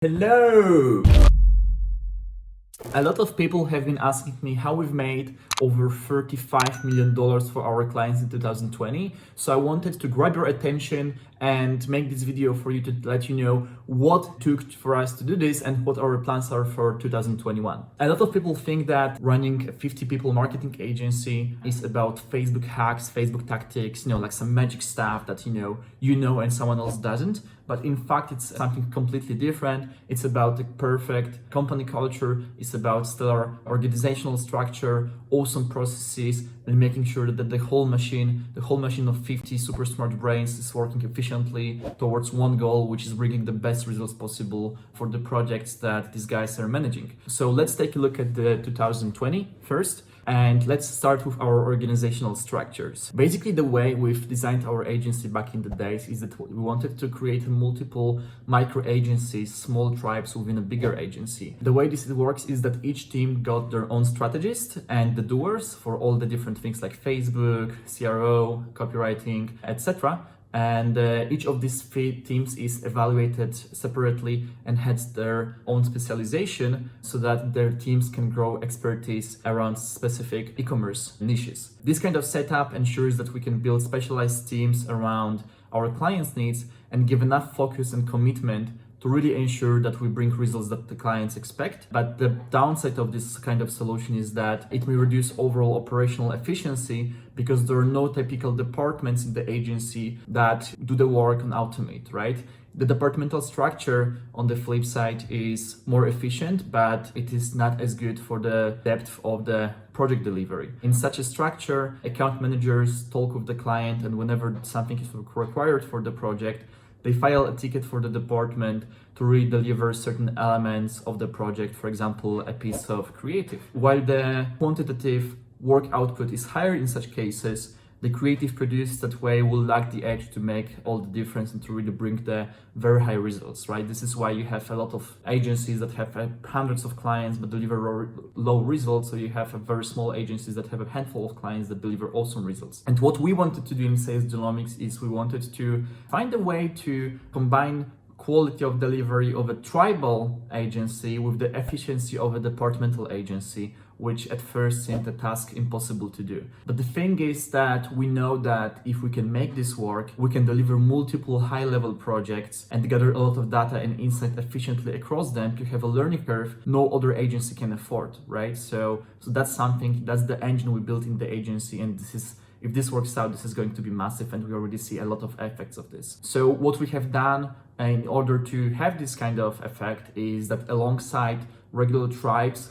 Hello! A lot of people have been asking me how we've made over $35 million for our clients in 2020. So I wanted to grab your attention and make this video for you to let you know what took for us to do this and what our plans are for 2021. A lot of people think that running a 50 people marketing agency is about Facebook hacks, Facebook tactics, like some magic stuff that you know and someone else doesn't. But in fact, it's something completely different. It's about the perfect company culture. It's about stellar organizational structure, awesome processes, and making sure that the whole machine of 50 super smart brains is working efficiently towards one goal, which is bringing the best results possible for the projects that these guys are managing. So let's take a look at the 2020 first. And let's start with our organizational structures. Basically, the way we've designed our agency back in the days is that we wanted to create multiple micro agencies, small tribes within a bigger agency. The way this works is that each team got their own strategist and the doers for all the different things like Facebook, CRO, copywriting, etc. And each of these three teams is evaluated separately and has their own specialization so that their teams can grow expertise around specific e-commerce niches. This kind of setup ensures that we can build specialized teams around our clients' needs and give enough focus and commitment to really ensure that we bring results that the clients expect. But the downside of this kind of solution is that it may reduce overall operational efficiency because there are no typical departments in the agency that do the work and automate, right? The departmental structure on the flip side is more efficient, but it is not as good for the depth of the project delivery. In such a structure, account managers talk with the client, and whenever something is required for the project, they file a ticket for the department to really deliver certain elements of the project, for example, a piece of creative. While the quantitative work output is higher in such cases, the creative produced that way will lack the edge to make all the difference and to really bring the very high results, right? This is why you have a lot of agencies that have hundreds of clients but deliver low results. So you have a very small agencies that have a handful of clients that deliver awesome results. And what we wanted to do in Sales Genomics is we wanted to find a way to combine quality of delivery of a tribal agency with the efficiency of a departmental agency, which at first seemed a task impossible to do. But the thing is that we know that if we can make this work, we can deliver multiple high-level projects and gather a lot of data and insight efficiently across them to have a learning curve no other agency can afford, right? So that's the engine we built in the agency, and if this works out, this is going to be massive, and we already see a lot of effects of this. So what we have done in order to have this kind of effect is that alongside regular tribes,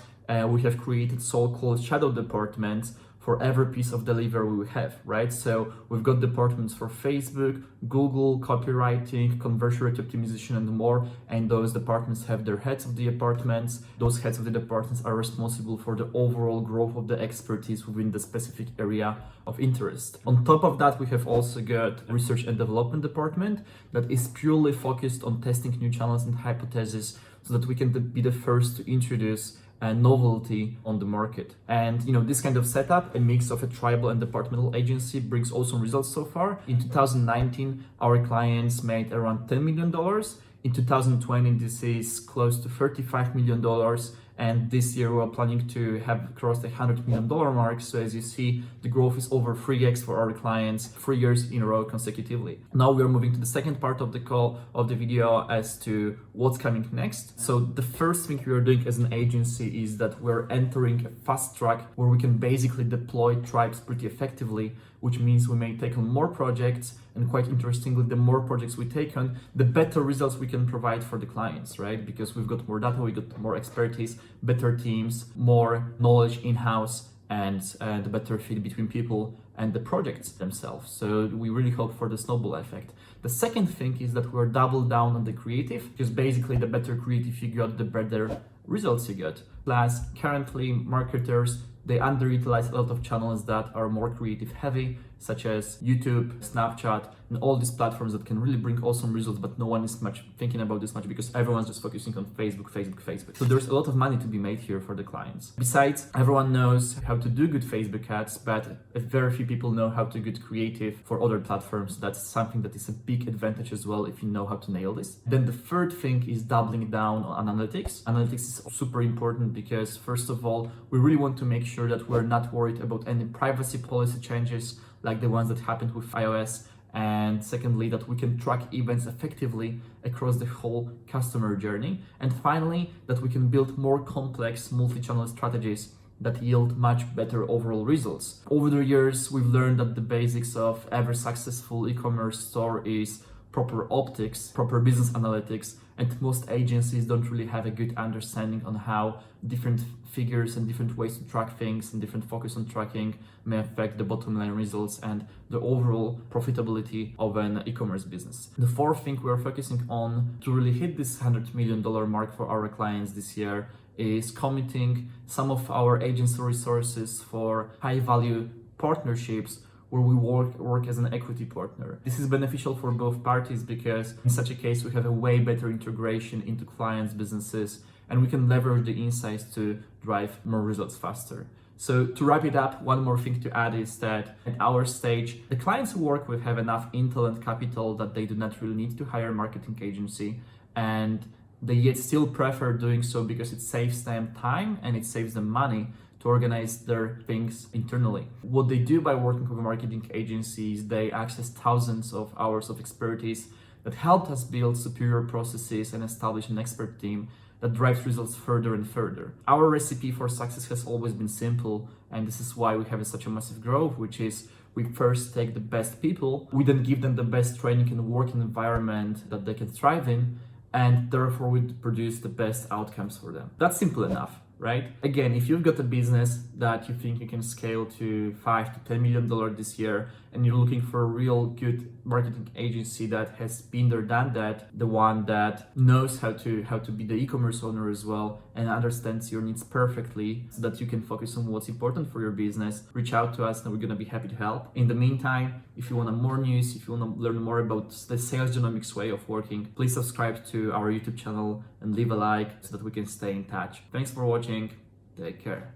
we have created so-called shadow departments for every piece of delivery we have, right? So we've got departments for Facebook, Google, copywriting, conversion rate optimization, and more. And those departments have their heads of the departments. Those heads of the departments are responsible for the overall growth of the expertise within the specific area of interest. On top of that, we have also got research and development department that is purely focused on testing new channels and hypotheses so that we can be the first to introduce a novelty on the market. And this kind of setup, a mix of a tribal and departmental agency, brings awesome results so far. In 2019, our clients made around $10 million. In 2020, this is close to $35 million. And this year we're planning to have crossed the $100 million mark. So as you see, the growth is over 3x for our clients, 3 years in a row consecutively. Now we are moving to the second part of the video as to what's coming next. So the first thing we are doing as an agency is that we're entering a fast track where we can basically deploy tribes pretty effectively, which means we may take on more projects. And quite interestingly, the more projects we take on, the better results we can provide for the clients, right? Because we've got more data, we got more expertise, better teams, more knowledge in-house, and the better fit between people and the projects themselves. So we really hope for the snowball effect. The second thing is that we're double down on the creative, because basically the better creative you got, the better results you get. Plus, currently marketers, they underutilize a lot of channels that are more creative heavy, such as YouTube, Snapchat, and all these platforms that can really bring awesome results, but no one is much thinking about this much because everyone's just focusing on Facebook. So there's a lot of money to be made here for the clients. Besides, everyone knows how to do good Facebook ads, but very few people know how to get creative for other platforms. That's something that is a big advantage as well if you know how to nail this. Then the third thing is doubling down on analytics. Analytics is super important because first of all, we really want to make sure that we're not worried about any privacy policy changes like the ones that happened with iOS. And secondly, that we can track events effectively across the whole customer journey. And finally, that we can build more complex multi-channel strategies that yield much better overall results. Over the years, we've learned that the basics of every successful e-commerce store is proper optics, proper business analytics, and most agencies don't really have a good understanding on how different figures and different ways to track things and different focus on tracking may affect the bottom line results and the overall profitability of an e-commerce business. The fourth thing we're focusing on to really hit this $100 million mark for our clients this year is committing some of our agency resources for high value partnerships where we work as an equity partner. This is beneficial for both parties because in such a case, we have a way better integration into clients' businesses and we can leverage the insights to drive more results faster. So to wrap it up, one more thing to add is that at our stage, the clients we work with have enough intel and capital that they do not really need to hire a marketing agency, and they yet still prefer doing so because it saves them time and it saves them money to organize their things internally. What they do by working with a marketing agency is they access thousands of hours of expertise that helped us build superior processes and establish an expert team that drives results further and further. Our recipe for success has always been simple, and this is why we have such a massive growth, which is we first take the best people, we then give them the best training and working environment that they can thrive in, and therefore we produce the best outcomes for them. That's simple enough, right? Again, if you've got a business that you think you can scale to $5 to $10 million this year, and you're looking for a real good marketing agency that has been there, done that, the one that knows how to be the e-commerce owner as well and understands your needs perfectly so that you can focus on what's important for your business, reach out to us and we're gonna be happy to help. In the meantime, if you want more news, if you want to learn more about the Sales Genomics way of working, please subscribe to our YouTube channel and leave a like so that we can stay in touch. Thanks for watching. Take care.